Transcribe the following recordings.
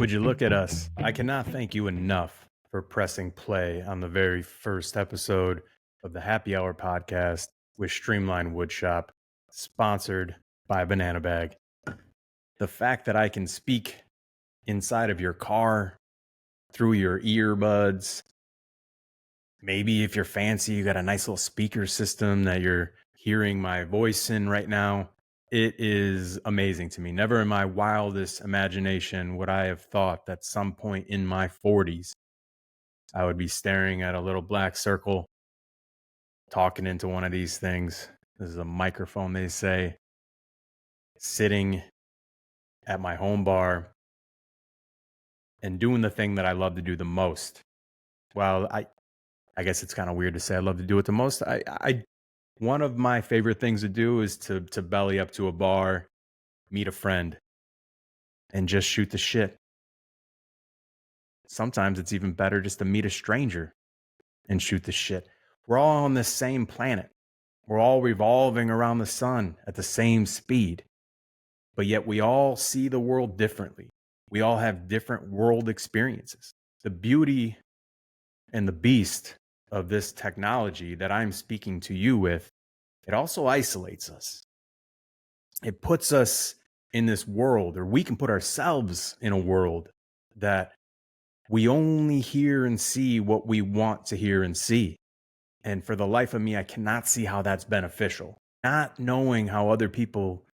Would you look at us? I cannot thank you enough for pressing play on the very first episode of the Happy Hour podcast with Streamline Woodshop, sponsored by Banana Bag. The fact that I can speak inside of your car, through your earbuds, maybe if you're fancy, you got a nice little speaker system that you're hearing my voice in right now. It is amazing to me. Never in my wildest imagination would I have thought that some point in my 40s, I would be staring at a little black circle, talking into one of these things. This is a microphone, they say, sitting at my home bar and doing the thing that I love to do the most. Well, I guess it's kind of weird to say I love to do it the most. One of my favorite things to do is to belly up to a bar, meet a friend, and just shoot the shit. Sometimes it's even better just to meet a stranger and shoot the shit. We're all on the same planet. We're all revolving around the sun at the same speed. But yet we all see the world differently. We all have different world experiences. The beauty and the beast of this technology that I'm speaking to you with, it also isolates us. It puts us in this world, or we can put ourselves in a world that we only hear and see what we want to hear and see. And for the life of me, I cannot see how that's beneficial. Not knowing how other people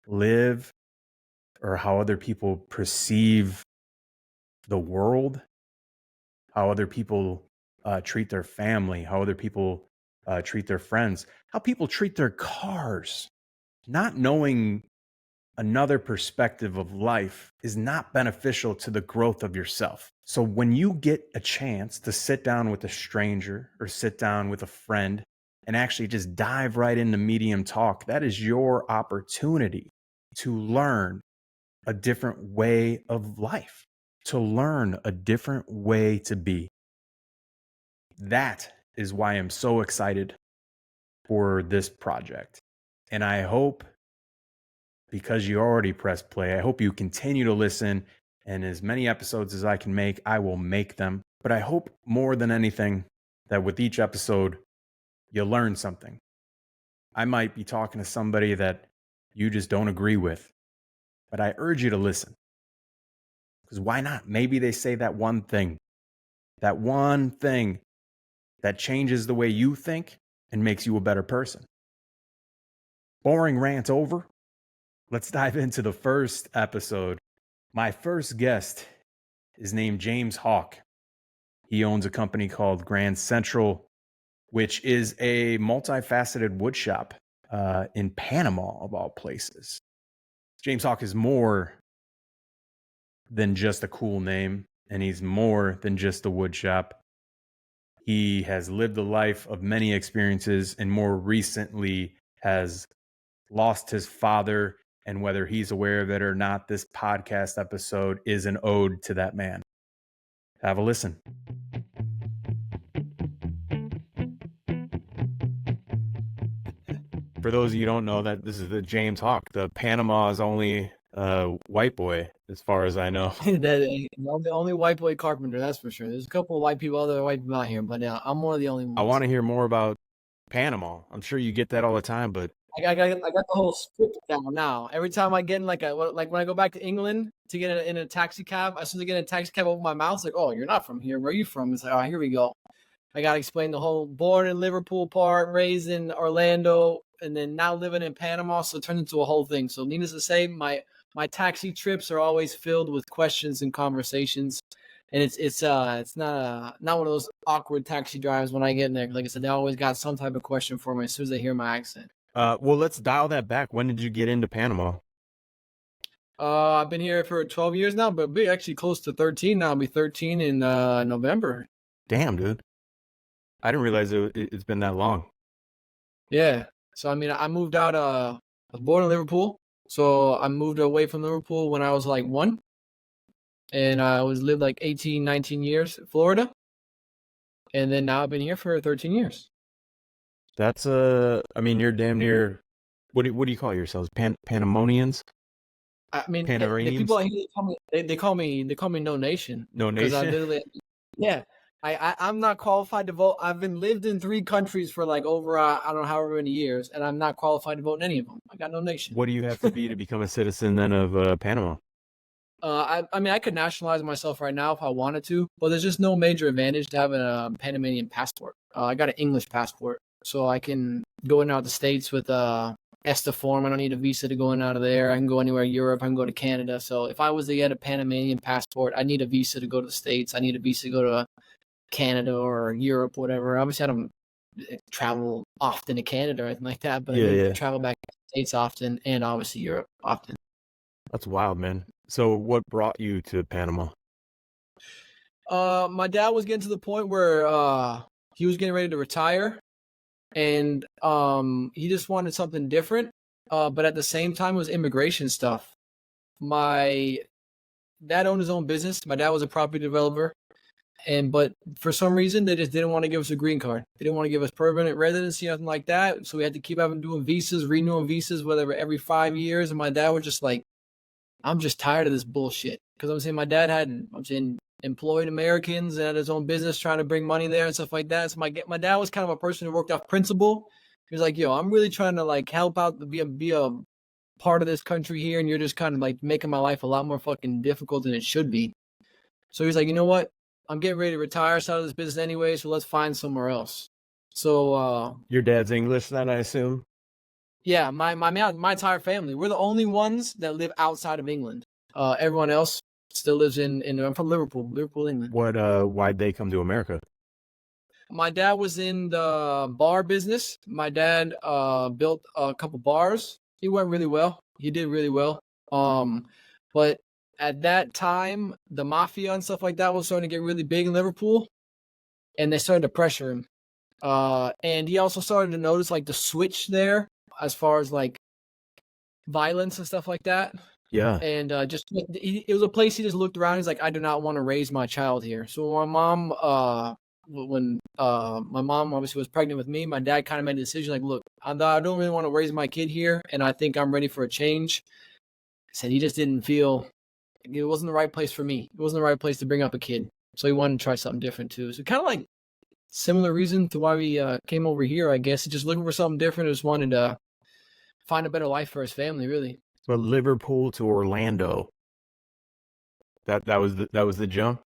live or how other people perceive the world, how other people treat their family, how other people treat their friends, how people treat their cars. Not knowing another perspective of life is not beneficial to the growth of yourself. So when you get a chance to sit down with a stranger or sit down with a friend and actually just dive right into medium talk, that is your opportunity to learn a different way of life, to learn a different way to be. That is why I'm so excited for this project. And I hope, because you already pressed play, I hope you continue to listen. And as many episodes as I can make, I will make them. But I hope more than anything that with each episode, you learn something. I might be talking to somebody that you just don't agree with, but I urge you to listen. Because why not? Maybe they say that one thing that changes the way you think and makes you a better person. Boring rant over. Let's dive into the first episode. My first guest is named James Hawk. He owns a company called Grand Central, which is a multifaceted wood shop in Panama, of all places. James Hawk is more than just a cool name, and he's more than just a wood shop. He has lived a life of many experiences and more recently has lost his father. And whether he's aware of it or not, this podcast episode is an ode to that man. Have a listen. For those of you who don't know, that this is the James Hawk, the Panama's only white boy, as far as I know. The only white boy carpenter, that's for sure. There's a couple of white people, other white people out here, but I'm one of the only ones. I want to hear more about Panama. I'm sure you get that all the time, but I got the whole script down now. Every time I get in like when I go back to England to get in a taxi cab, as soon as I get in a taxi cab, open my mouth, it's like, oh, you're not from here. Where are you from? It's like, oh, here we go. I got to explain the whole born in Liverpool part, raised in Orlando, and then now living in Panama. So it turns into a whole thing. So needless to say, my taxi trips are always filled with questions and conversations. And it's not one of those awkward taxi drives when I get in there. Like I said, they always got some type of question for me as soon as they hear my accent. Well, let's dial that back. When did you get into Panama? I've been here for 12 years now, but be actually close to 13 now. I'll be 13 in November. Damn, dude. I didn't realize it's been that long. Yeah. So, I mean, I moved out. I was born in Liverpool. So I moved away from Liverpool when I was like 1. And I lived like 18, 19 years in Florida. And then now I've been here for 13 years. That's I mean, you're damn near. What do you call yourselves? Panamanians? I mean, the Panareans? people out here they call me No Nation No because I nation? literally, yeah, I'm not qualified to vote. I've been lived in 3 countries for like over I don't know however many years, and I'm not qualified to vote in any of them. I got no nation. What do you have to be to become a citizen then of Panama? I mean, I could nationalize myself right now if I wanted to, but there's just no major advantage to having a Panamanian passport. I got an English passport, so I can go in and out the states with ESTA form. I don't need a visa to go in and out of there. I can go anywhere in Europe. I can go to Canada. So if I was to get a Panamanian passport, I need a visa to go to the states. I need a visa to go to Canada or Europe, whatever. Obviously, I don't travel often to Canada or anything like that, but I do travel back to the states often, and obviously Europe often. That's wild, man. So what brought you to Panama? My dad was getting to the point where he was getting ready to retire, and he just wanted something different. But at the same time, it was immigration stuff. My dad owned his own business. My dad was a property developer, but for some reason they just didn't want to give us a green card. They didn't want to give us permanent residency, nothing like that. So we had to keep having doing visas, renewing visas, whatever, every 5 years. And my dad was just like, I'm just tired of this bullshit. Because I'm saying my dad employed Americans and had his own business trying to bring money there and stuff like that. So my dad was kind of a person who worked off principle. He was like, yo, I'm really trying to like help out, be a part of this country here, and you're just kind of like making my life a lot more fucking difficult than it should be. So he's like, you know what? I'm getting ready to retire out of this business anyway, so let's find somewhere else. So Your dad's English then, I assume? yeah, my entire family, we're the only ones that live outside of England. Everyone else still lives in I'm from Liverpool, England. Why'd they come to America? My dad was in the bar business. My dad built a couple bars. He went really well. He did really well. But at that time, the mafia and stuff like that was starting to get really big in Liverpool, and they started to pressure him. And he also started to notice like the switch there as far as like violence and stuff like that. Yeah. And it was a place he just looked around. He's like, I do not want to raise my child here. So my mom, when my mom obviously was pregnant with me, my dad kind of made a decision like, look, I don't really want to raise my kid here, and I think I'm ready for a change. He said he just didn't feel it wasn't the right place for me. It wasn't the right place to bring up a kid. So he wanted to try something different too. So kind of like similar reason to why we came over here, I guess. Just looking for something different. Just wanted to find a better life for his family, really. But Liverpool to Orlando. That was the jump?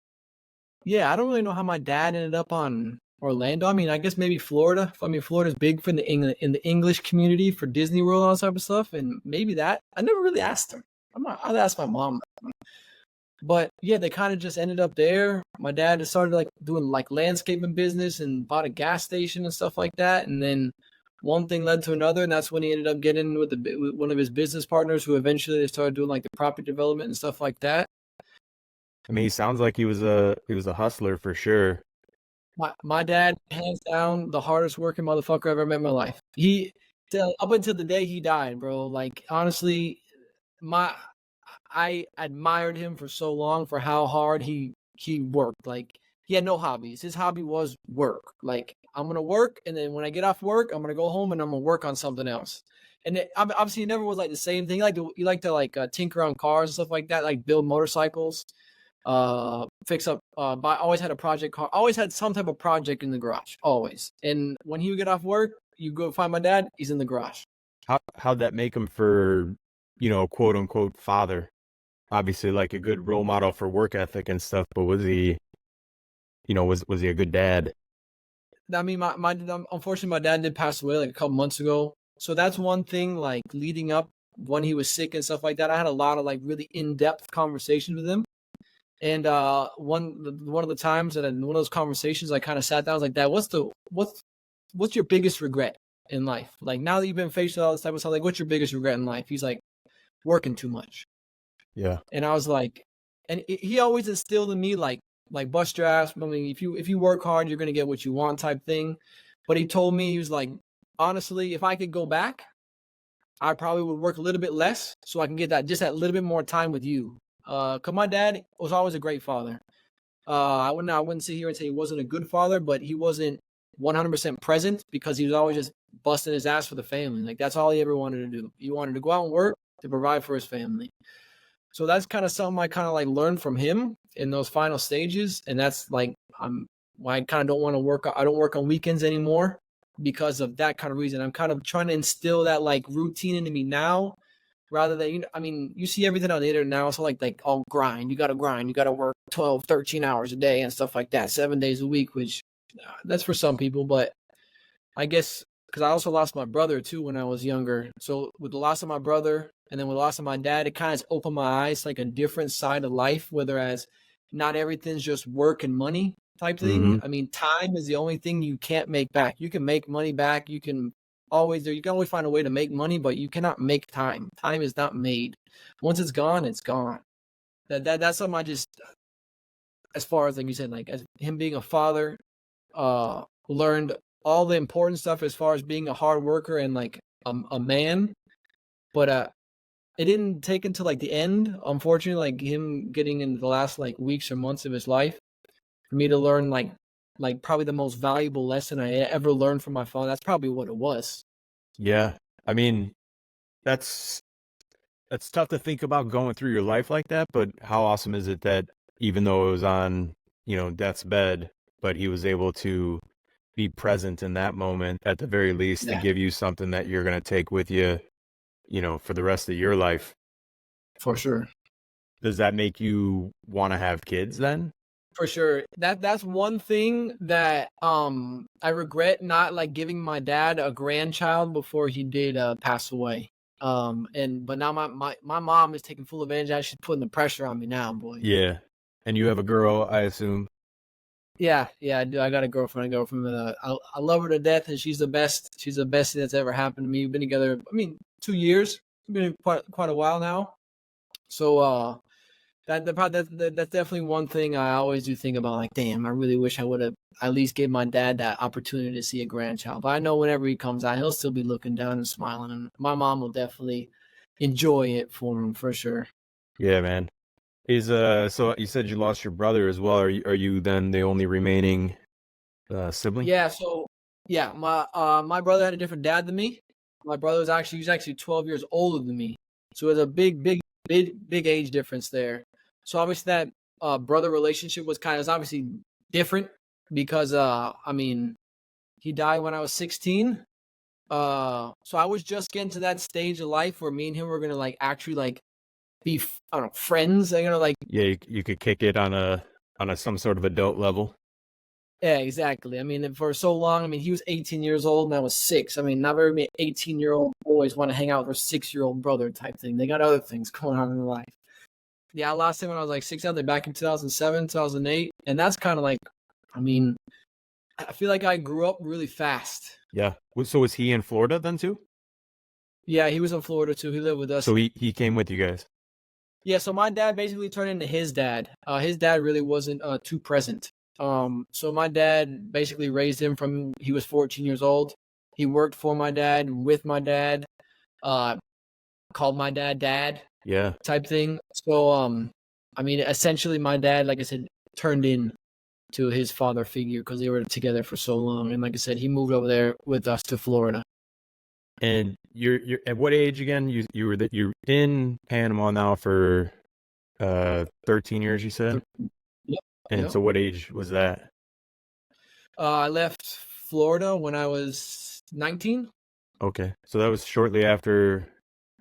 Yeah, I don't really know how my dad ended up on Orlando. I mean, I guess maybe Florida. I mean, Florida's big for in the English community for Disney World and all that type of stuff, and maybe that. I never really asked him. I'll ask my mom. But yeah, they kind of just ended up there. My dad just started like doing like landscaping business and bought a gas station and stuff like that. And then one thing led to another, and that's when he ended up getting with one of his business partners, who eventually they started doing like the property development and stuff like that. I mean, he sounds like he was a hustler for sure. My dad, hands down, the hardest working motherfucker I've ever met in my life. Up until the day he died, bro. Like honestly, I admired him for so long for how hard he worked. Like he had no hobbies. His hobby was work. Like I'm gonna work, and then when I get off work, I'm gonna go home and I'm gonna work on something else. And obviously, it never was like the same thing. You like to tinker on cars and stuff like that, like build motorcycles, fix up. Always had a project car. Always had some type of project in the garage. Always. And when he would get off work, you go find my dad. He's in the garage. How'd that make him for, quote unquote father? Obviously, like a good role model for work ethic and stuff. But was he, was he a good dad? I mean, unfortunately, my dad did pass away like a couple months ago. So that's one thing, like leading up when he was sick and stuff like that. I had a lot of like really in-depth conversations with him. And one of the times that in one of those conversations, I kind of sat down, I was like, Dad, what's your biggest regret in life? Like now that you've been faced with all this type of stuff, like what's your biggest regret in life? He's like, working too much. Yeah. And I was like, and he always instilled in me like bust your ass. I mean, if you work hard, you're gonna get what you want type thing. But he told me, he was like, honestly, if I could go back, I probably would work a little bit less so I can get that little bit more time with you. Cause my dad was always a great father. I wouldn't sit here and say he wasn't a good father, but he wasn't 100% present because he was always just busting his ass for the family. Like that's all he ever wanted to do. He wanted to go out and work to provide for his family. So that's kind of something I kind of like learned from him in those final stages, and that's like why I kind of don't want to work. I don't work on weekends anymore because of that kind of reason. I'm kind of trying to instill that like routine into me now, rather than I mean, you see everything on the internet now. So like all grind. You got to grind. You got to work 12, 13 hours a day and stuff like that, 7 days a week, which that's for some people, but I guess because I also lost my brother too when I was younger. So with the loss of my brother and then with the loss of my dad, it kind of opened my eyes to like a different side of life, whereas not everything's just work and money type Mm-hmm. thing. I mean, time is the only thing you can't make back. You can make money back. You can always find a way to make money, but you cannot make time. Time is not made. Once it's gone, it's gone. That's something I just, as far as like you said, like as him being a father, learned all the important stuff as far as being a hard worker and like a man, but it didn't take until like the end, unfortunately, like him getting into the last like weeks or months of his life for me to learn like probably the most valuable lesson I ever learned from my father. That's probably what it was. Yeah. I mean, that's tough to think about going through your life like that, but how awesome is it that even though it was on, death's bed, but he was able to be present in that moment at the very least to Yeah, give you something that you're going to take with you, for the rest of your life. for sure. Does that make you want to have kids then? For sure. That's one thing that I regret not like giving my dad a grandchild before he did pass away. But now my mom is taking full advantage of that. She's putting the pressure on me now, boy. Yeah. And you have a girl, I assume. Yeah, I do. I got a girlfriend. I love her to death, and she's the best. She's the best thing that's ever happened to me. We've been together. I mean, 2 years. Been quite a while now. So that's definitely one thing I always do think about. Like, damn, I really wish I would have at least gave my dad that opportunity to see a grandchild. But I know whenever he comes out, he'll still be looking down and smiling, and my mom will definitely enjoy it for him for sure. Yeah, man. So you said you lost your brother as well. Are you then the only remaining sibling? Yeah. So yeah, my brother had a different dad than me. My brother was actually 12 years older than me, so there's a big age difference there. So obviously that brother relationship was obviously different because I mean he died when I was 16. So I was just getting to that stage of life where me and him were gonna like actually like be I don't know friends. They're gonna like Yeah, you could kick it on a some sort of adult level. yeah, exactly. I mean, for so long, I mean, he was 18 years old and I was 6. I mean, not very many 18-year-old boys want to hang out with their 6-year-old brother type thing. They got other things going on in their life. Yeah, I lost him when I was like 6 out there back in 2007, 2008. And that's kind of like, I mean, I feel like I grew up really fast. Yeah. So was he in Florida then too? Yeah, he was in Florida too. He lived with us. So he came with you guys. Yeah, so my dad basically turned into his dad. His dad really wasn't too present. So my dad basically raised him from he was 14 years old. He worked for my dad, with my dad, called my dad dad Yeah. type thing. So I mean essentially my dad, like I said, turned in to his father figure because they were together for so long. And like I said, he moved over there with us to Florida. And you're at what age again? You're in Panama now for 13 years, you said? Yep. And Yep. so what age was that? I left Florida when I was 19. Okay. So that was shortly after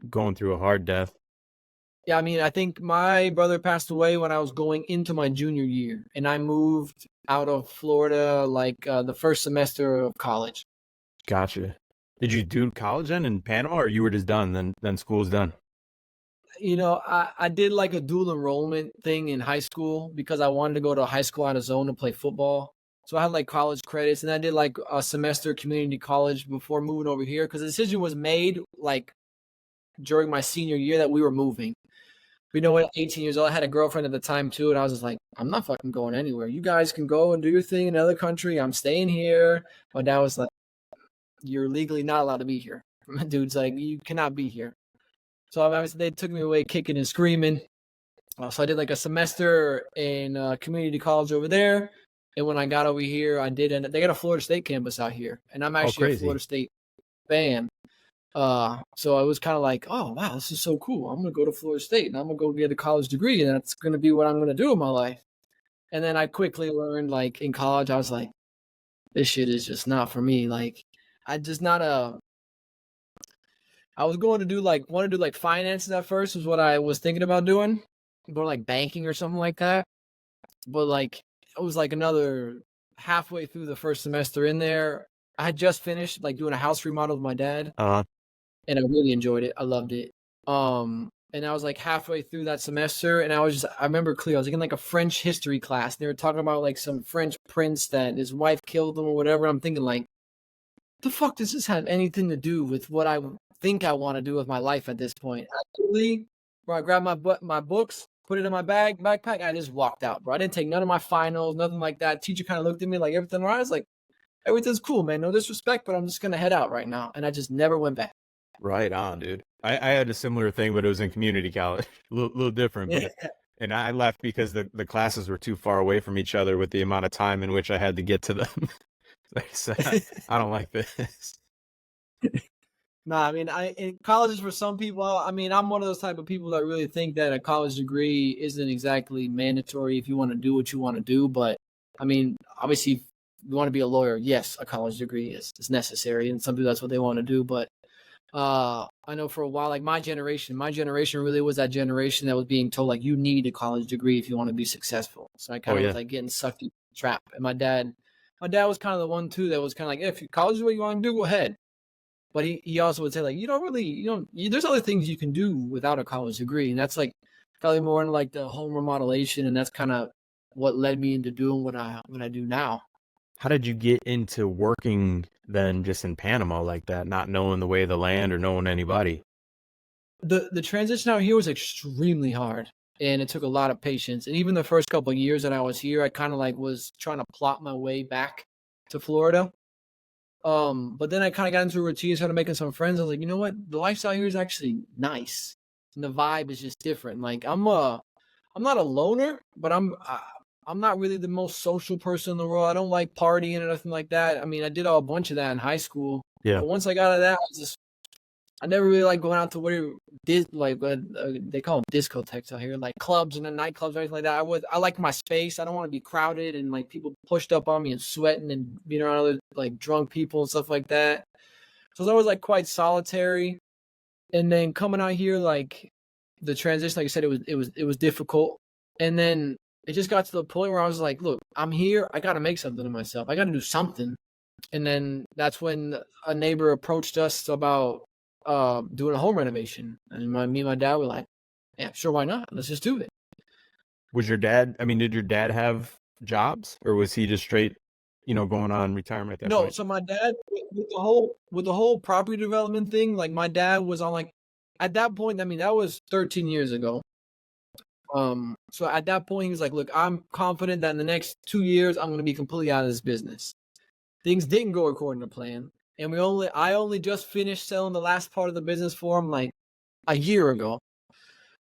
going through a hard death. Yeah, I mean, I think my brother passed away when I was going into my junior year, and I moved out of Florida like the first semester of college. Gotcha. Did you do college then in Panama, or you were just done? Then school's done. I did like a dual enrollment thing in high school because I wanted to go to high school out of zone to play football. So I had like college credits, and I did like a semester community college before moving over here because the decision was made like during my senior year that we were moving. When 18 years old, I had a girlfriend at the time too, and I was just like, I'm not fucking going anywhere. You guys can go and do your thing in another country. I'm staying here. My dad was like, you're legally not allowed to be here. My dude's like, you cannot be here. So obviously they took me away kicking and screaming. So I did like a semester in community college over there. And when I got over here, they got a Florida State campus out here. And I'm Oh, actually a crazy. Florida State fan. So I was kind of like, oh wow, this is so cool. I'm gonna go to Florida State and I'm gonna go get a college degree, and that's gonna be what I'm gonna do in my life. And then I quickly learned, like in college, I was like, this shit is just not for me. Like, I just not a. I was going to do like want to do like finances at first was what I was thinking about doing, go like banking or something like that. But like it was like another halfway through the first semester in there. I had just finished like doing a house remodel with my dad, Uh, and I really enjoyed it. I loved it. And I was like halfway through that semester, and I remember clearly, I was like in like a French history class. They were talking about like some French prince that his wife killed him or whatever. I'm thinking like, the fuck does this have anything to do with what I think I want to do with my life at this point? Actually, bro, I grabbed my books, put it in my backpack. I just walked out, bro. I didn't take none of my finals, nothing like that. Teacher kind of looked at me like everything all right. I was like, everything's cool, man. No disrespect, but I'm just gonna head out right now. And I just never went back. right on, dude. I had a similar thing, but it was in community college. A little different, but and I left because the classes were too far away from each other with the amount of time in which I had to get to them. I said, I don't like this. Nah, I mean, in colleges for some people, I mean, I'm one of those type of people that really think that a college degree isn't exactly mandatory if you want to do what you want to do. But I mean, obviously, if you want to be a lawyer, yes, a college degree is necessary, and some people that's what they want to do. But I know for a while, like my generation really was that generation that was being told like you need a college degree if you want to be successful. So I kind of yeah. was like getting sucked into the trap. And my dad was kind of the one too that was kind of like, if college is what you want to do, go ahead. But he also would say like, there's other things you can do without a college degree, and that's like probably more in like the home remodelation, and that's kind of what led me into doing what I do now. How did you get into working then just in Panama like that, not knowing the way of the land or knowing anybody? The transition out here was extremely hard, and it took a lot of patience. And even the first couple of years that I was here, I kind of like was trying to plot my way back to Florida. But then I kind of got into a routine, started making some friends. I was like, you know what? The lifestyle here is actually nice, and the vibe is just different. Like I'm not a loner, but I'm not really the most social person in the world. I don't like partying or nothing like that. I mean, I did a bunch of that in high school. Yeah. But once I got out of that, I never really like going out to they call them discotheques out here, like clubs and the nightclubs, everything like that. I like my space. I don't want to be crowded and like people pushed up on me and sweating and being around other like drunk people and stuff like that. So I was always like quite solitary. And then coming out here, like the transition, like I said, it was difficult. And then it just got to the point where I was like, look, I'm here. I got to make something of myself. I got to do something. And then that's when a neighbor approached us about doing a home renovation, and me and my dad were like, yeah, sure, why not? Let's just do it. Did your dad have jobs, or was he just straight, going on retirement at that No, point? so my dad with the whole property development thing, like my dad was on like at that point, I mean that was 13 years ago. So at that point he was like, look, I'm confident that in the next 2 years I'm going to be completely out of this business. Things didn't go according to plan. And I only just finished selling the last part of the business for him like a year ago.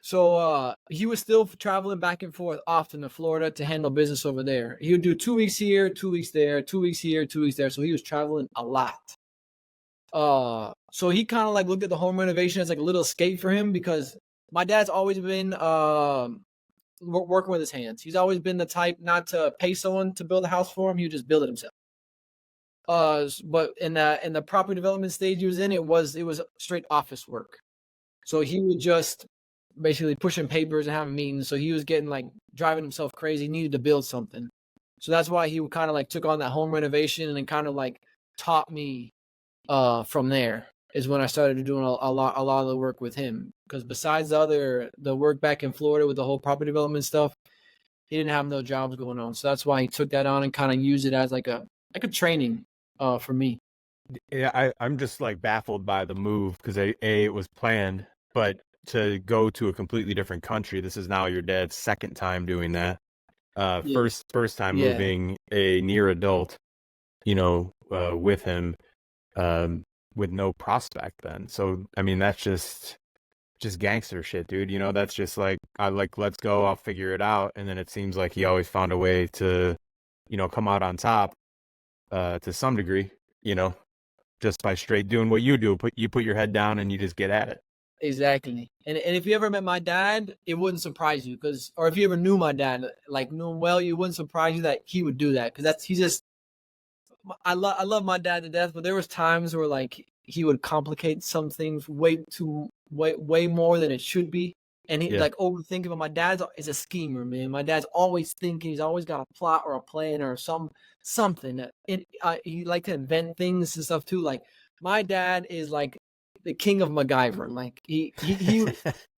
So he was still traveling back and forth often to Florida to handle business over there. He would do 2 weeks here, 2 weeks there, 2 weeks here, 2 weeks there. So he was traveling a lot. So he kind of like looked at the home renovation as like a little escape for him, because my dad's always been working with his hands. He's always been the type not to pay someone to build a house for him. He would just build it himself. But in the property development stage he was in, it was straight office work. So he would just basically pushing papers and having meetings. So he was getting like driving himself crazy. He needed to build something. So that's why he kind of like took on that home renovation and then kind of like taught me from there is when I started doing a lot of the work with him. Because besides the work back in Florida with the whole property development stuff, he didn't have no jobs going on. So that's why he took that on and kind of used it as like a training for me. Yeah, I'm just like baffled by the move, because it was planned, but to go to a completely different country. This is now your dad's second time doing that. Yeah. First time Yeah. moving a near adult, with him, with no prospect then. So I mean, that's just gangster shit, dude. That's just like, let's go, I'll figure it out. And then it seems like he always found a way to, come out on top, to some degree, just by straight doing what you do. You put your head down and you just get at it. Exactly. And if you ever met my dad, it wouldn't surprise you or if you ever knew my dad, like knew him well, it wouldn't surprise you that he would do that because he's just. I love my dad to death, but there was times where like he would complicate some things way more than it should be, and he like overthinking. But my dad is a schemer, man. My dad's always thinking. He's always got a plot or a plan or something. He like to invent things and stuff too. Like my dad is like the king of MacGyver. Like he's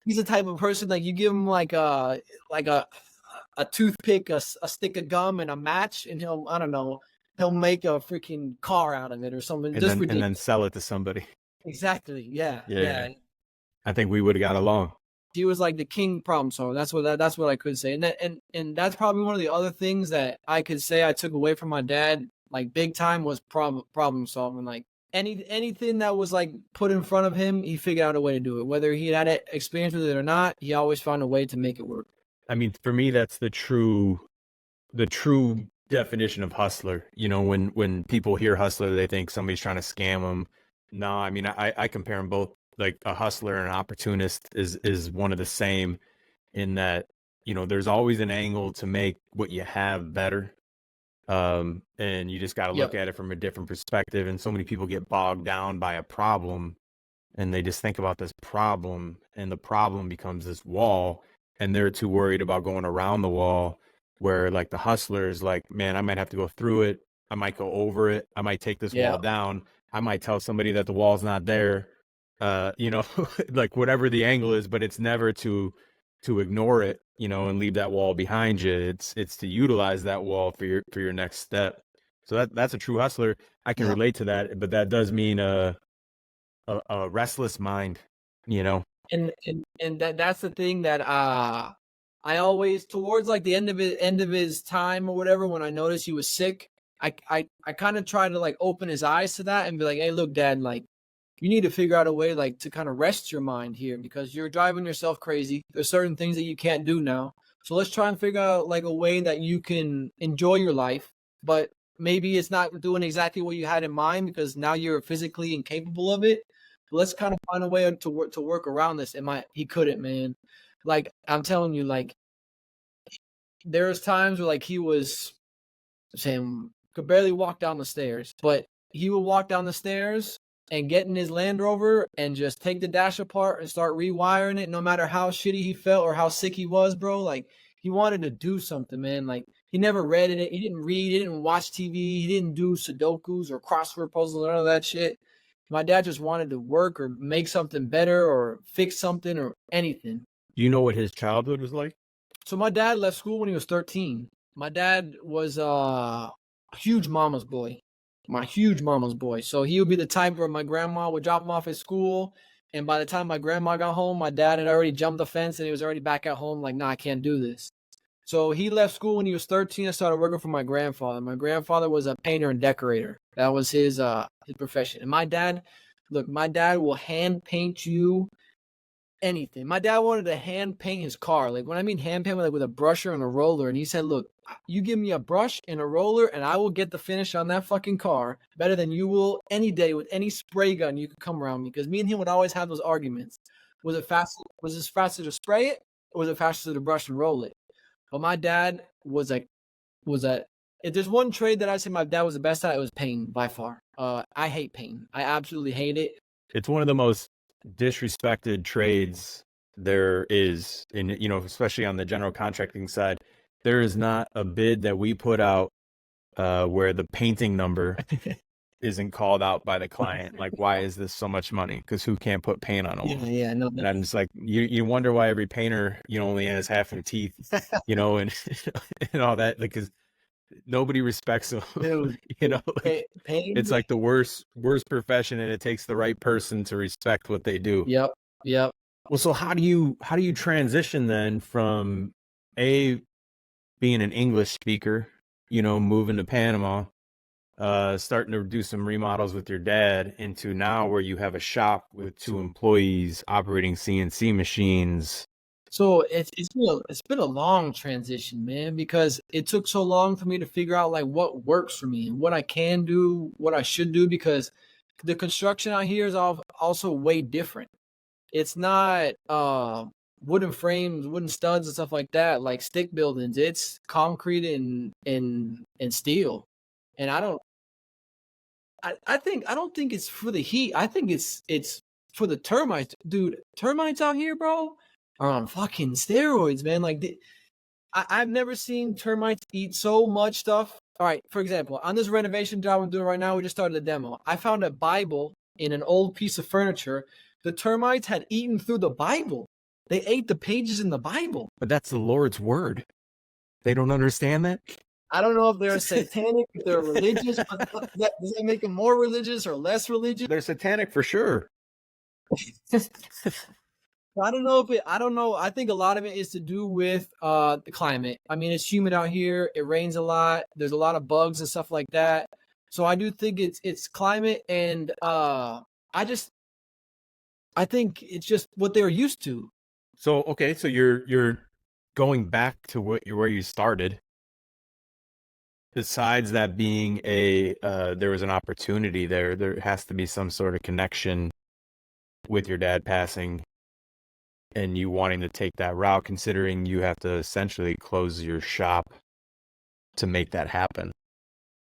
the type of person like you give him like a toothpick, a stick of gum, and a match, and he'll make a freaking car out of it or something. And then sell it to somebody. Exactly. Yeah. I think we would have got along. He was like the king problem solver. That's what I could say. And that's probably one of the other things that I could say I took away from my dad, like big time, was problem solving. Like anything that was like put in front of him, he figured out a way to do it. Whether he had experience with it or not, he always found a way to make it work. I mean, for me, that's the true definition of hustler. You know, when people hear hustler, they think somebody's trying to scam them. No, I mean, I compare them both. Like a hustler and an opportunist is one of the same, in that, you know, there's always an angle to make what you have better. And you just got to look at it from a different perspective. And so many people get bogged down by a problem, and they just think about this problem, and the problem becomes this wall, and they're too worried about going around the wall. Where like the hustler is like, man, I might have to go through it. I might go over it. I might take this wall down. I might tell somebody that the wall's not there. You know, like whatever the angle is, but it's never to ignore it, you know, and leave that wall behind you. It's to utilize that wall for your next step. So that's a true hustler. I can relate to that, but that does mean a restless mind, you know. And that's the thing that I always, towards like the end of his time or whatever, when I noticed he was sick, I kind of try to like open his eyes to that and be like, hey, look, Dad, like you need to figure out a way like to kind of rest your mind here because you're driving yourself crazy. There's certain things that you can't do now. So let's try and figure out like a way that you can enjoy your life, but maybe it's not doing exactly what you had in mind because now you're physically incapable of it. But let's kind of find a way to work around this. He couldn't, man. Like I'm telling you, like there's times where like he was saying could barely walk down the stairs, but he would walk down the stairs and get in his Land Rover and just take the dash apart and start rewiring it, no matter how shitty he felt or how sick he was, bro. Like he wanted to do something, man. Like he never read it. He didn't read. He didn't watch TV. He didn't do Sudokus or crossword puzzles or none of that shit. My dad just wanted to work or make something better or fix something or anything. Do you know what his childhood was like? So my dad left school when he was 13. My dad was a huge mama's boy. So he would be the type where my grandma would drop him off at school, and by the time my grandma got home, my dad had already jumped the fence and he was already back at home like, nah, I can't do this. So he left school when he was 13 and started working for my grandfather. My grandfather was a painter and decorator. That was his profession. And my dad will hand paint you anything. My dad wanted to hand paint his car. Like when I mean hand paint, like with a brusher and a roller. And he said, look, you give me a brush and a roller and I will get the finish on that fucking car better than you will any day with any spray gun you could come around me. Because me and him would always have those arguments. Was it faster to spray it or was it faster to brush and roll it? But my dad was if there's one trade that I say my dad was the best at, it was painting by far. I hate painting. I absolutely hate it. It's one of the most disrespected trades there is, in, you know, especially on the general contracting side. There is not a bid that we put out where the painting number isn't called out by the client. Like, why is this so much money? Because who can't put paint on a wall? Yeah, no. And I'm just like, you wonder why every painter, you know, only has half their teeth, you know, and and all that, because nobody respects them. Dude, you know, paint. It's like the worst profession, and it takes the right person to respect what they do. Yep. Well, so how do you transition then from being an English speaker, you know, moving to Panama, starting to do some remodels with your dad, into now where you have a shop with 2 employees operating CNC machines? So it's been a long transition, man, because it took so long for me to figure out like what works for me and what I can do, what I should do, because the construction out here is also way different. It's not wooden frames, wooden studs and stuff like that, like stick buildings. It's concrete and steel. And I don't think it's for the heat. I think it's for the termites. Dude, termites out here, bro, are on fucking steroids, man. Like I've never seen termites eat so much stuff. All right, for example, on this renovation job I'm doing right now, we just started a demo. I found a Bible in an old piece of furniture. The termites had eaten through the Bible. They ate the pages in the Bible. But that's the Lord's word. They don't understand that? I don't know if they're satanic, if they're religious. But does that make them more religious or less religious? They're satanic for sure. I don't know. I think a lot of it is to do with the climate. I mean, it's humid out here. It rains a lot. There's a lot of bugs and stuff like that. So I do think it's climate, and I think it's just what they're used to. So okay, so you're going back to where you started. Besides that being there was an opportunity there. There has to be some sort of connection with your dad passing and you wanting to take that route, considering you have to essentially close your shop to make that happen.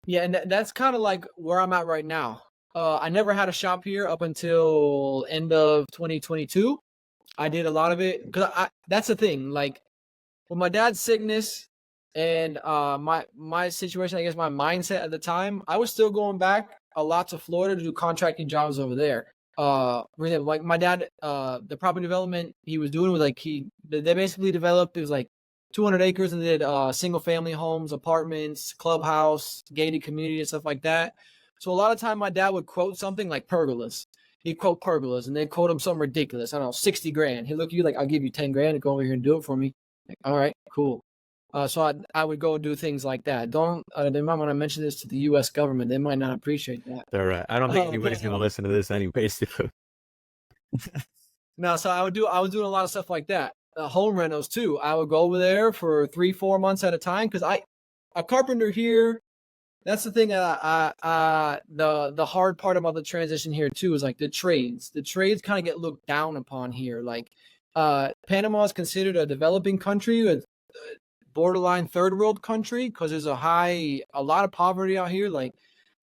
Yeah, and that's kind of like where I'm at right now. I never had a shop here up until end of 2022. I did a lot of it because that's the thing. Like with my dad's sickness and my situation, I guess my mindset at the time, I was still going back a lot to Florida to do contracting jobs over there. Like my dad, the property development he was doing was like they basically developed, it was like 200 acres and they did single family homes, apartments, clubhouse, gated community and stuff like that. So a lot of time my dad would quote something like pergolas. He'd quote pergolas and they'd quote him something ridiculous. I don't know, 60 grand. He'd look at you like, I'll give you 10 grand to go over here and do it for me. Like, all right, cool. So I would go and do things like that. They might want to mention this to the U.S. government. They might not appreciate that. All right. I don't think anybody's going to listen to this anyways. No, so I was doing a lot of stuff like that. Home rentals too. I would go over there for 3-4 months at a time because a carpenter here. That's the thing that the hard part about the transition here too is like the trades. The trades kind of get looked down upon here. Like Panama is considered a developing country, a borderline third world country, because there's a lot of poverty out here. Like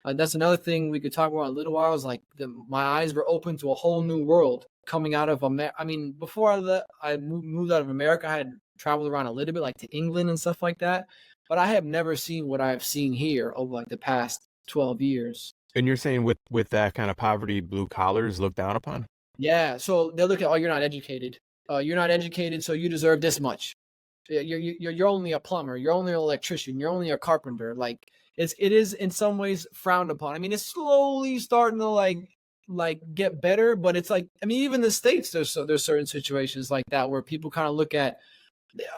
that's another thing we could talk about in a little while. Is like my eyes were open to a whole new world coming out of America. I mean, before I moved out of America, I had traveled around a little bit, like to England and stuff like that. But I have never seen what I've seen here over like the past 12 years. And you're saying with that kind of poverty, blue collars looked down upon? Yeah. So they'll look at, oh, you're not educated. You're not educated, so you deserve this much. You're only a plumber. You're only an electrician. You're only a carpenter. Like it is in some ways frowned upon. I mean, it's slowly starting to like get better, but it's like, I mean, even in the States, there's certain situations like that where people kind of look at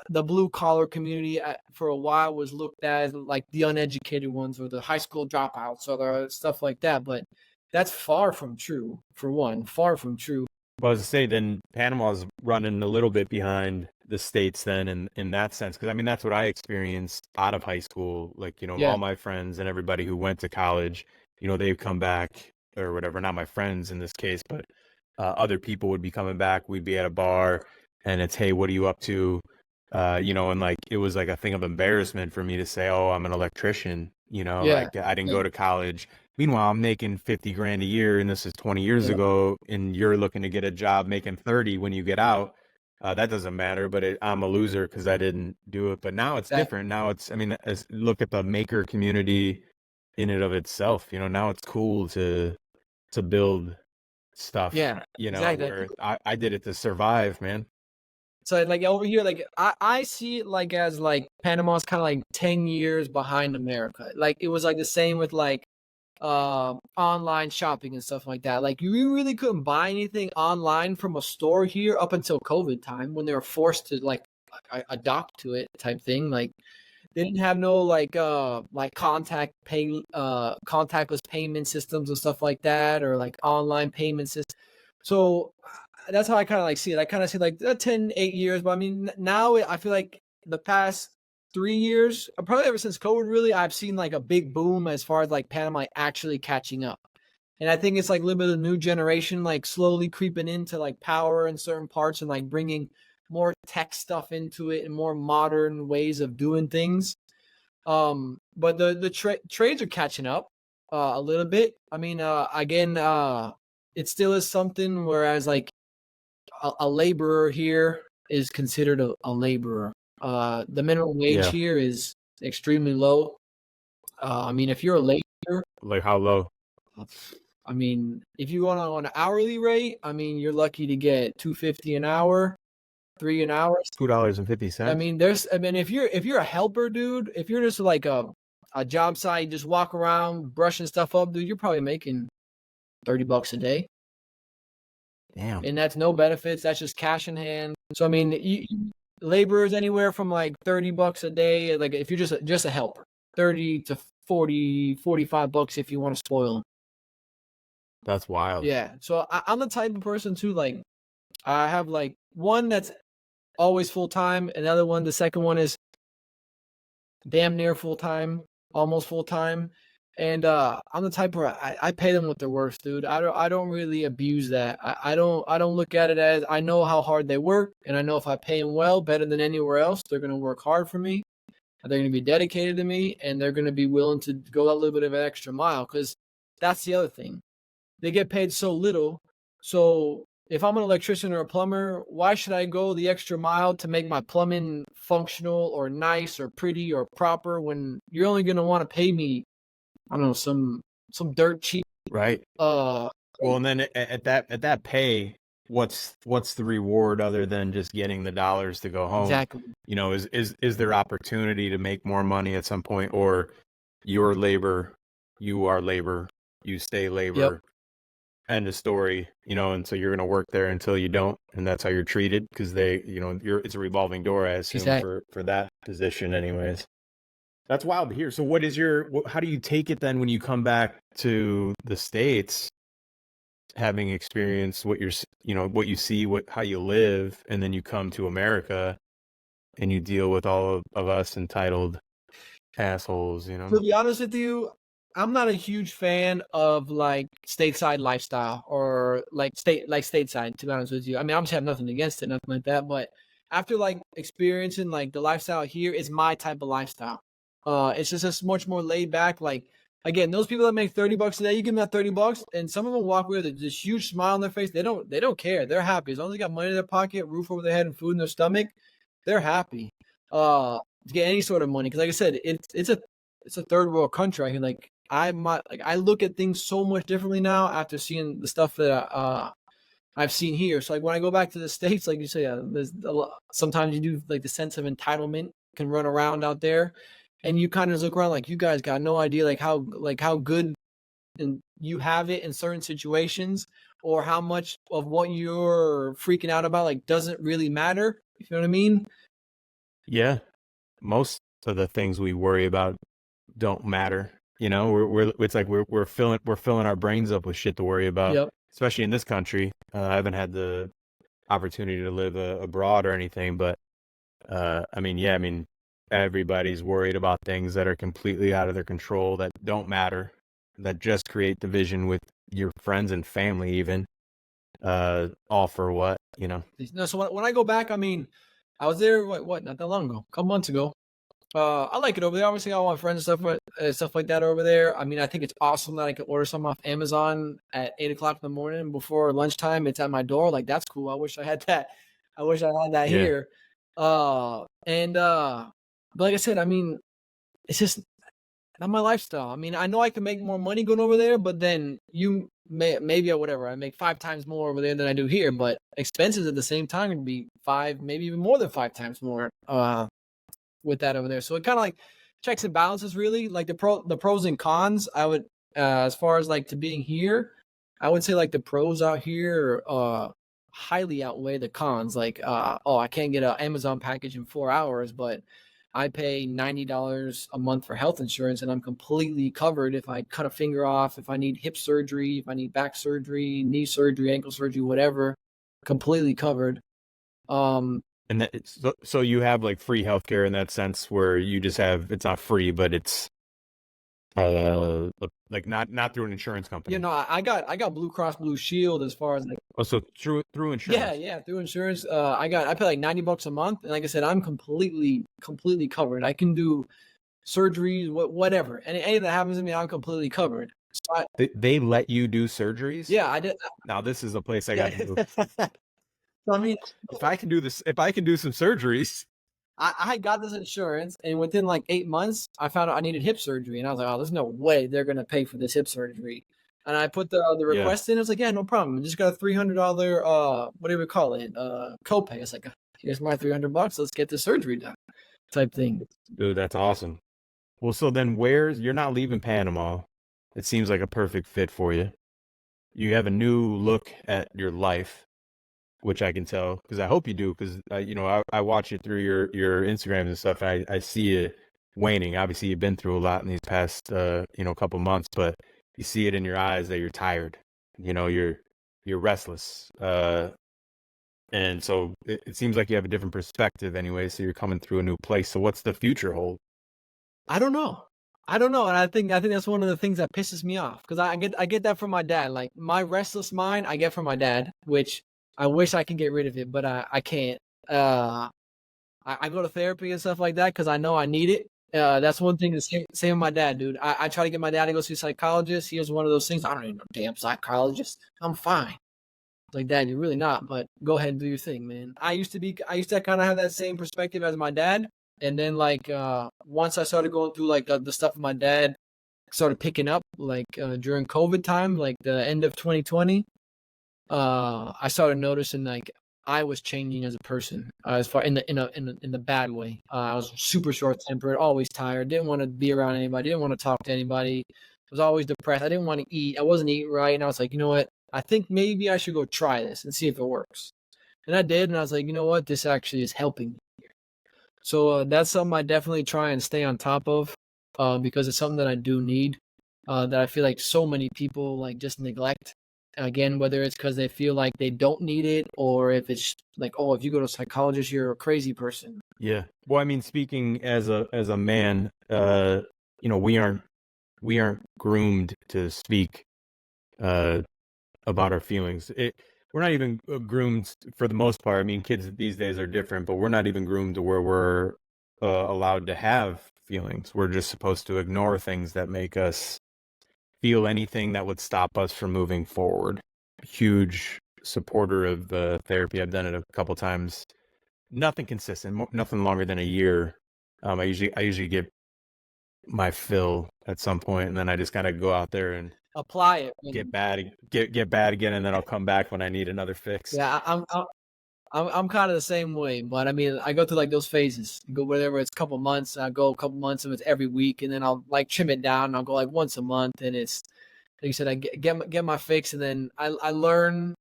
the blue collar community for a while was looked at as like the uneducated ones or the high school dropouts or the stuff like that. But that's far from true. For one, far from true. Well, I was to say, then Panama's running a little bit behind the States then in that sense. Because, I mean, that's what I experienced out of high school. Like, all my friends and everybody who went to college, they've come back or whatever. Not my friends in this case, but other people would be coming back. We'd be at a bar and it's, hey, what are you up to? And like, it was like a thing of embarrassment for me to say, oh, I'm an electrician, like I didn't go to college. Meanwhile, I'm making 50 grand a year and this is 20 years ago and you're looking to get a job making 30 when you get out. That doesn't matter, but I'm a loser because I didn't do it. But now it's different. Now it's, I mean, look at the maker community in and of itself, now it's cool to build stuff, exactly. where I did it to survive, man. So like over here, like I see it like as like Panama's kind of like 10 years behind America. Like it was like the same with like online shopping and stuff like that. Like you really couldn't buy anything online from a store here up until COVID time when they were forced to like adopt to it type thing. Like they didn't have no like contactless payment systems and stuff like that, or like online payment systems. So that's how I kind of like see it. I kind of see like 8 years, but I mean, now I feel like the past 3 years, probably ever since COVID, really, I've seen like a big boom as far as like Panama actually catching up. And I think it's like a little bit of the new generation, like slowly creeping into like power in certain parts and like bringing more tech stuff into it and more modern ways of doing things. But the trades are catching up a little bit. I mean, again, it still is something. Whereas like a laborer here is considered a laborer. The minimum wage Yeah. here is extremely low. I mean, if you're a laborer, Like how low? I mean, if you go on an hourly rate, I mean, you're lucky to get $2.50 an hour, $3 an hour. $2.50. I mean, if you're a helper, dude, if you're just like a job site, you just walk around brushing stuff up, dude, you're probably making $30 a day. Damn. And that's no benefits. That's just cash in hand. So, I mean, labor is anywhere from like $30 a day. Like if you're just a helper, 30 to 40, $45 if you want to spoil them. That's wild. Yeah. So I'm the type of person too, like I have like one that's always full time. Another one, the second one is damn near full time, almost full time. And I'm the type where I pay them what they're worth, dude. I don't really abuse that. I don't look at it as, I know how hard they work, and I know if I pay them well, better than anywhere else, they're gonna work hard for me. They're gonna be dedicated to me, and they're gonna be willing to go that little bit of an extra mile. Because that's the other thing. They get paid so little. So if I'm an electrician or a plumber, why should I go the extra mile to make my plumbing functional or nice or pretty or proper when you're only going to want to pay me, I don't know, some dirt cheap. Right. Well, and then at that pay, what's the reward other than just getting the dollars to go home? Exactly. You know, is there opportunity to make more money at some point, or your labor, you are labor, you stay labor? Yep. End of story, you know, and so you're going to work there until you don't, and that's how you're treated, because they, you know, it's a revolving door, I assume, Exactly. for that position anyways. That's wild to hear. So how do you take it then when you come back to the States, having experienced what what you see, how you live, and then you come to America and you deal with all of us entitled assholes, you know? To be honest with you, I'm not a huge fan of like stateside lifestyle or like stateside, to be honest with you. I mean, obviously I have nothing against it, nothing like that, but after like experiencing like the lifestyle here, it's my type of lifestyle. It's just much more laid back. Like again, those people that make $30 a day, you give them that $30 and some of them walk away with this huge smile on their face. They don't care. They're happy. As long as they got money in their pocket, roof over their head, and food in their stomach, they're happy. To get any sort of money. Because like I said, it's a third world country. I mean, like I look at things so much differently now after seeing the stuff that I've seen here. So like when I go back to the States, like you say, there's sometimes you do like the sense of entitlement can run around out there, and you kind of look around like you guys got no idea like how good and you have it in certain situations, or how much of what you're freaking out about like doesn't really matter. You know what I mean? Yeah. Most of the things we worry about don't matter. You know, it's like we're filling our brains up with shit to worry about. Yep. Especially in this country. I haven't had the opportunity to live abroad or anything, but I mean, everybody's worried about things that are completely out of their control, that don't matter, that just create division with your friends and family, even. All for what, you know? No, so when I go back, I mean, I was there not that long ago, a couple months ago. I like it over there. Obviously, all my friends and stuff like that over there. I mean, I think it's awesome that I can order something off Amazon at 8:00 in the morning before lunchtime. It's at my door. Like that's cool. I wish I had that. I wish I had that here. But like I said, I mean, it's just not my lifestyle. I mean, I know I can make more money going over there, but then maybe or whatever. I make 5 times more over there than I do here, but expenses at the same time would be 5, maybe even more than 5 times more. With that over there. So it kind of like checks and balances really, like the pros and cons. I would as far as like to being here, I would say like the pros out here highly outweigh the cons. Like I can't get an Amazon package in 4 hours, but I pay $90 a month for health insurance and I'm completely covered if I cut a finger off, if I need hip surgery, if I need back surgery, knee surgery, ankle surgery, whatever, completely covered. And so you have like free healthcare in that sense, where you just have, it's not free, but it's Like not through an insurance company. You know, I got Blue Cross Blue Shield as far as like Oh, so through insurance. yeah through insurance. I pay like $90 a month, and like I said, I'm completely covered. I can do surgeries, whatever, anything that happens to me, I'm completely covered. So They let you do surgeries? yeah, I did. Now this is a place I got to move. So I mean, If I can do some surgeries. I got this insurance, and within like 8 months, I found out I needed hip surgery, and I was like, "Oh, there's no way they're gonna pay for this hip surgery." And I put the Yeah. request in. I was like, "Yeah, no problem. I just got a $300 what do we call it? Copay." It's like, "Here's my $300. Let's get the surgery done," type thing. Dude, that's awesome. Well, so then you're not leaving Panama. It seems like a perfect fit for you. You have a new look at your life, which I can tell because I hope you do because I watch it through your Instagrams and stuff. I see it waning. Obviously, you've been through a lot in these past couple months, but you see it in your eyes that you're tired. You're restless. And so it seems like you have a different perspective anyway. So you're coming through a new place. So what's the future hold? I don't know. And I think that's one of the things that pisses me off because I get that from my dad. Like my restless mind, I get from my dad, which I wish I could get rid of it, but I can't. I go to therapy and stuff like that because I know I need it. That's one thing. Same with my dad, dude. I try to get my dad to go see a psychologist. He was one of those things. I don't need no damn psychologist. I'm fine. Like, Dad, you're really not, but go ahead and do your thing, man. I used to kind of have that same perspective as my dad. And then like once I started going through like the stuff with my dad started picking up like during COVID time, like the end of 2020, I started noticing like I was changing as a person as far in the bad way. I was super short tempered, always tired, didn't want to be around anybody, didn't want to talk to anybody. Was always depressed. I didn't want to eat. I wasn't eating right, and I was like, you know what? I think maybe I should go try this and see if it works. And I did, and I was like, you know what? This actually is helping me. So that's something I definitely try and stay on top of because it's something that I do need. That I feel like so many people like just neglect. Again, whether it's because they feel like they don't need it, or if it's like, oh, if you go to a psychologist, you're a crazy person. Yeah. Well, I mean, speaking as a man, we aren't groomed to speak about our feelings. We're not even groomed for the most part. I mean, kids these days are different, but we're not even groomed to where we're allowed to have feelings. We're just supposed to ignore things that make us feel anything that would stop us from moving forward. Huge supporter of therapy. I've done it a couple times. Nothing consistent, nothing longer than a year. I usually get my fill at some point, and then I just kind of go out there and apply it. Get bad again, and then I'll come back when I need another fix. Yeah, I'm kind of the same way, but I mean, I go through like those phases. I go whatever it's a couple months. I go a couple months of it's every week, and then I'll like trim it down. And I'll go like once a month, and it's like you said, I get my fix, and then I learn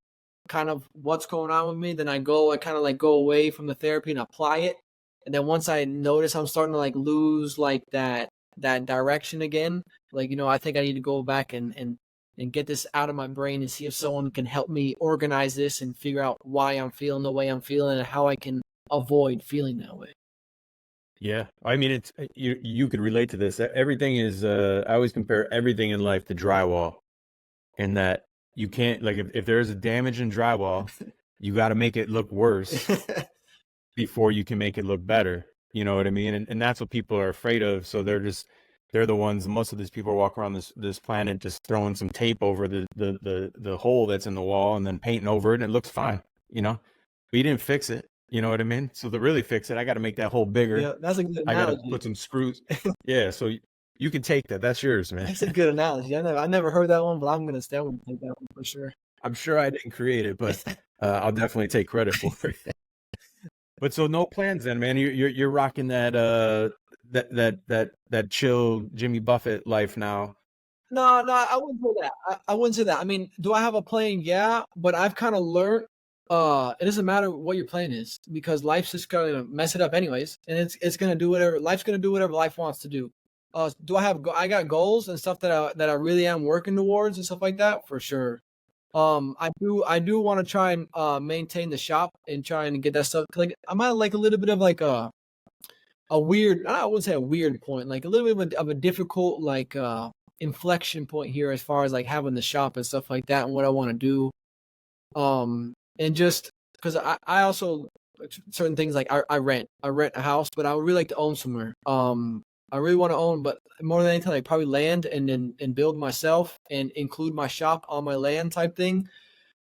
kind of what's going on with me. Then I kind of like go away from the therapy and apply it, and then once I notice I'm starting to like lose like that direction again, like I think I need to go back and get this out of my brain and see if someone can help me organize this and figure out why I'm feeling the way I'm feeling and how I can avoid feeling that way. Yeah. I mean, it's you could relate to this. Everything is I always compare everything in life to drywall, in that you can't, like, if there's a damage in drywall, you got to make it look worse before you can make it look better. You know what I mean? And that's what people are afraid of. So they're the ones, most of these people walk around this planet just throwing some tape over the hole that's in the wall and then painting over it, and it looks fine, but you didn't fix it. You know what I mean? So to really fix it, I got to make that hole bigger. Yeah, that's a good analogy. I got to put some screws. Yeah, so you can take that. That's yours, man. That's a good analogy. I never heard that one, but I'm gonna take that one for sure. I'm sure I didn't create it, but I'll definitely take credit for it. But so no plans then, man. You're rocking that chill Jimmy Buffett life now. No, I wouldn't say that. I wouldn't say that. I mean, do I have a plan? Yeah, but I've kind of learned it doesn't matter what your plan is, because life's just gonna mess it up anyways, and it's gonna do whatever life's gonna do whatever life wants to do. Do I got goals and stuff that I really am working towards and stuff like that for sure. I do want to try and maintain the shop and try and get that stuff. Like I might like a little bit of like a weird, I wouldn't say a weird point, like a little bit of a difficult like inflection point here as far as like having the shop and stuff like that and what I want to do. And just because I also like, certain things like I rent a house, but I would really like to own somewhere. I really want to own, but more than anything, like probably land and build myself and include my shop on my land type thing.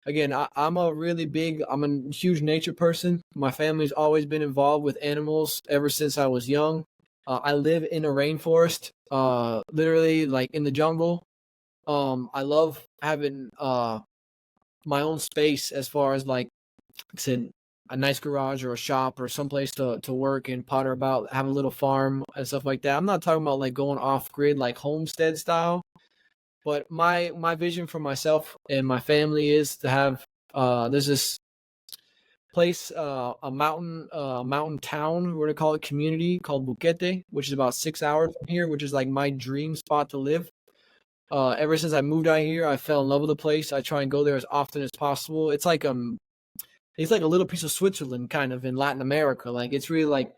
Again, I'm a huge nature person. My family's always been involved with animals ever since I was young. I live in a rainforest, literally like in the jungle. I love having my own space as far as like I said, a nice garage or a shop or someplace to work and potter about, have a little farm and stuff like that. I'm not talking about like going off grid like homestead style, but my vision for myself and my family is to have there's this place, a mountain town, we're gonna call it community called Buquete, which is about 6 hours from here, which is like my dream spot to live. Ever since I moved out here, I fell in love with the place. I try and go there as often as possible. It's like a little piece of Switzerland kind of in Latin America. Like it's really like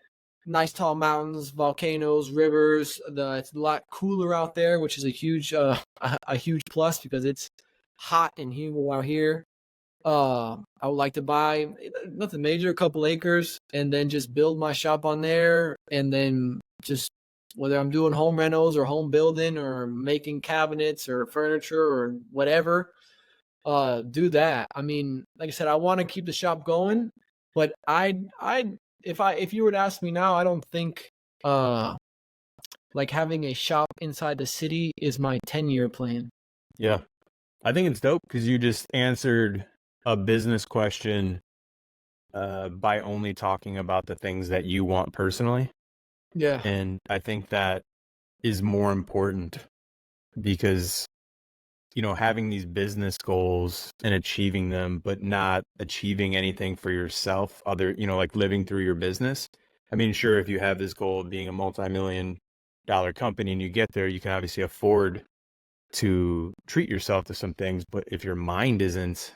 nice tall mountains, volcanoes, rivers. It's a lot cooler out there, which is a huge a huge plus because it's hot and humid out here. I would like to buy nothing major, a couple acres, and then just build my shop on there, and then just whether I'm doing home rentals or home building or making cabinets or furniture or whatever, do that. I mean, like I said, I want to keep the shop going, but if you were to ask me now, I don't think like having a shop inside the city is my 10-year plan. Yeah. I think it's dope because you just answered a business question by only talking about the things that you want personally. Yeah. And I think that is more important because, you know, having these business goals and achieving them, but not achieving anything for yourself, other, you know, like living through your business. I mean, sure, if you have this goal of being a multi-million-dollar company and you get there, you can obviously afford to treat yourself to some things. But if your mind isn't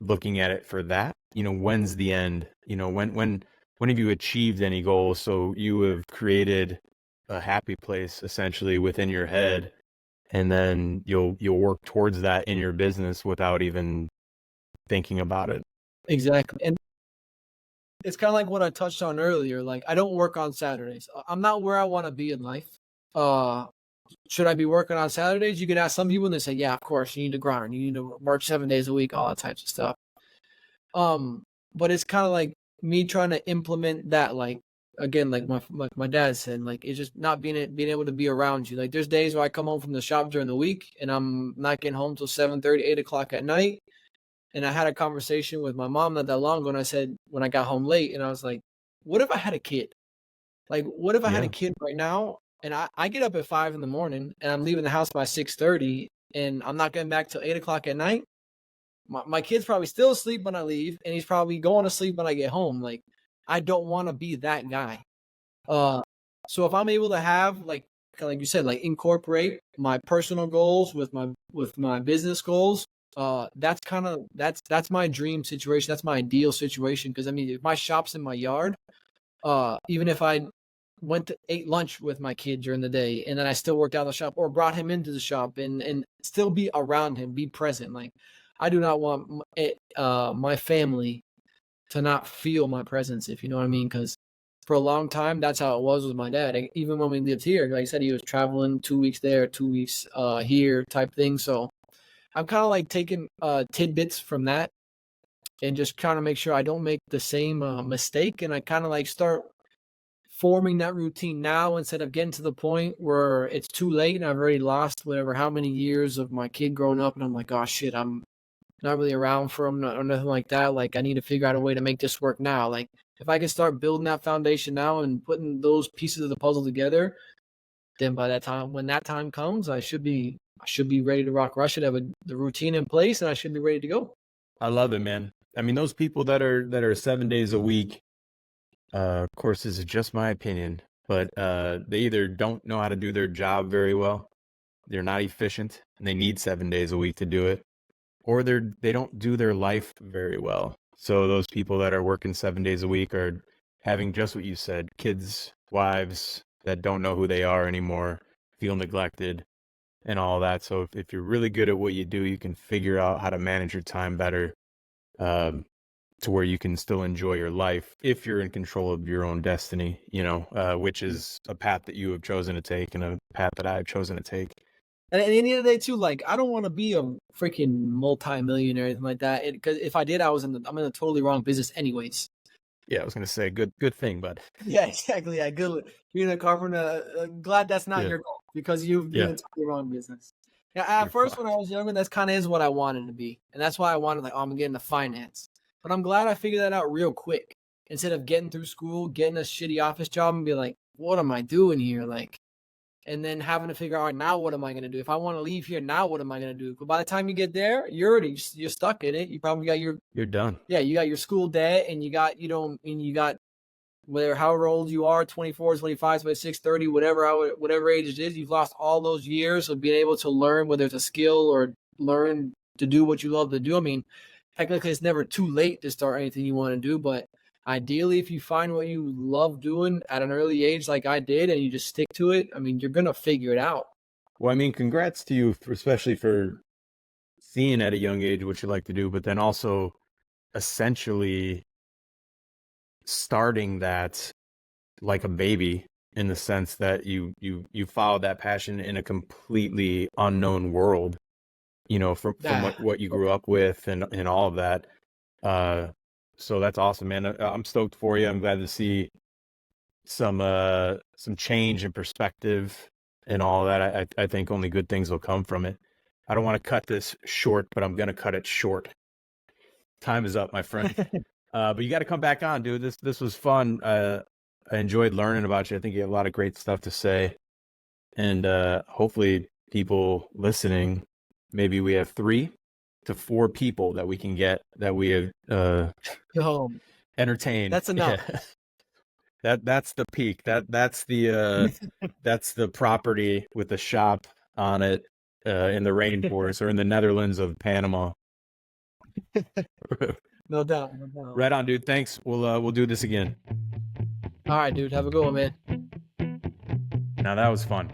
looking at it for that, you know, when's the end? You know, when have you achieved any goals? So you have created a happy place essentially within your head, and then you'll work towards that in your business without even thinking about it. Exactly. And it's kind of like what I touched on earlier. Like I don't work on Saturdays. I'm not where I want to be in life. Should I be working on Saturdays? You can ask some people and they say, yeah, of course, you need to grind. You need to work 7 days a week, all that types of stuff. But it's kind of like me trying to implement that, like, again, like my dad said, like, it's just not being able to be around you. Like there's days where I come home from the shop during the week and I'm not getting home till 7:30, 8 o'clock at night. And I had a conversation with my mom not that long ago, and I said, when I got home late, and I was like, what if I had a kid? Like, what if I had a kid right now? And I get up at 5 in the morning and I'm leaving the house by 6:30 and I'm not getting back till 8 o'clock at night. My kid's probably still asleep when I leave and he's probably going to sleep when I get home. Like, I don't want to be that guy. So if I'm able to have like you said, like incorporate my personal goals with my business goals, that's my dream situation. That's my ideal situation. Because I mean, if my shop's in my yard, even if I went to ate lunch with my kid during the day and then I still worked out of the shop or brought him into the shop and still be around him, be present. Like I do not want my family to not feel my presence, if you know what I mean. Because for a long time, that's how it was with my dad. Even when we lived here, like I said, he was traveling 2 weeks there, 2 weeks here type thing. So I'm kind of like taking tidbits from that and just trying to make sure I don't make the same mistake. And I kind of like start forming that routine now instead of getting to the point where it's too late and I've already lost whatever, how many years of my kid growing up. And I'm like, oh shit, I'm not really around for him or nothing like that. Like I need to figure out a way to make this work now. Like if I can start building that foundation now and putting those pieces of the puzzle together, then by that time, when that time comes, I should be ready to rock. I should have the routine in place and I should be ready to go. I love it, man. I mean, those people that are 7 days a week, of course, this is just my opinion, but they either don't know how to do their job very well, they're not efficient, and they need 7 days a week to do it, or they don't do their life very well. So those people that are working 7 days a week are having just what you said, kids wives that don't know who they are anymore, feel neglected, and all that. So if you're really good at what you do, you can figure out how to manage your time better, to where you can still enjoy your life if you're in control of your own destiny, which is a path that you have chosen to take and a path that I have chosen to take. And at the end of the day, too, like I don't want to be a freaking multi-millionaire or anything like that. Because if I did, I'm in the totally wrong business, anyways. Yeah, I was gonna say good thing, bud. Yeah, exactly. Yeah, good. Being a carpenter, glad that's not Yeah. your goal because you've been in the wrong business. Yeah, at You're first fucked. when I was younger, that's kind of is what I wanted to be, and that's why I wanted I'm gonna get into finance. But I'm glad I figured that out real quick instead of getting through school, getting a shitty office job, and be like, what am I doing here? Like, and then having to figure out now what am I gonna do? If I want to leave here now, what am I gonna do? But by the time you get there, you're stuck in it. You probably got You're done. you got your school debt, and you got however old you are, 24, 25, 26, 30, whatever age it is, you've lost all those years of being able to learn, whether it's a skill or learn to do what you love to do. I mean, technically it's never too late to start anything you want to do, but ideally if you find what you love doing at an early age like I did and you just stick to it, I mean, you're going to figure it out. Well, I mean, congrats to you, especially for seeing at a young age what you like to do, but then also essentially starting that like a baby, in the sense that you follow that passion in a completely unknown world, from what you grew up with and all of that. So that's awesome, man. I'm stoked for you. I'm glad to see some change in perspective and all that. I think only good things will come from it. I don't want to cut this short, but I'm gonna cut it short. Time is up, my friend. But you got to come back on, dude. This was fun. I enjoyed learning about you. I think you have a lot of great stuff to say, and hopefully people listening, maybe we have 3 to 4 people that we can get that we have entertained. That's enough. Yeah. That's the peak. That's the that's the property with the shop on it in the rainforest or in the Netherlands of Panama. No doubt. Right on, dude. Thanks. We'll do this again. All right, dude. Have a good one, man. Now that was fun.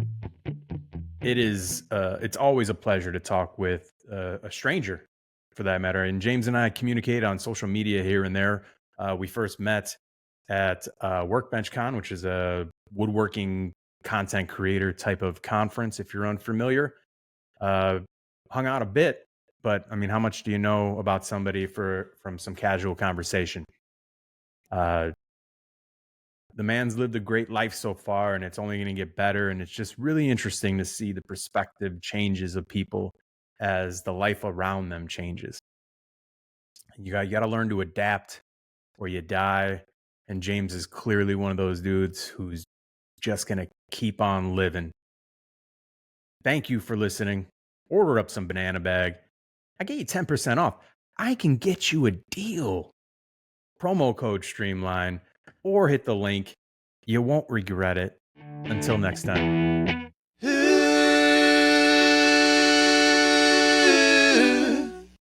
It's always a pleasure to talk with a stranger, for that matter. And James and I communicate on social media here and there. We first met at Workbench Con, which is a woodworking content creator type of conference, if you're unfamiliar. Hung out a bit, but I mean, how much do you know about somebody from some casual conversation? The man's lived a great life so far, and it's only going to get better. And it's just really interesting to see the perspective changes of people as the life around them changes. You got to learn to adapt or you die. And James is clearly one of those dudes who's just going to keep on living. Thank you for listening. Order up some Banana Bag. I get you 10% off. I can get you a deal. Promo code Streamline, or hit the link. You won't regret it. Until next time.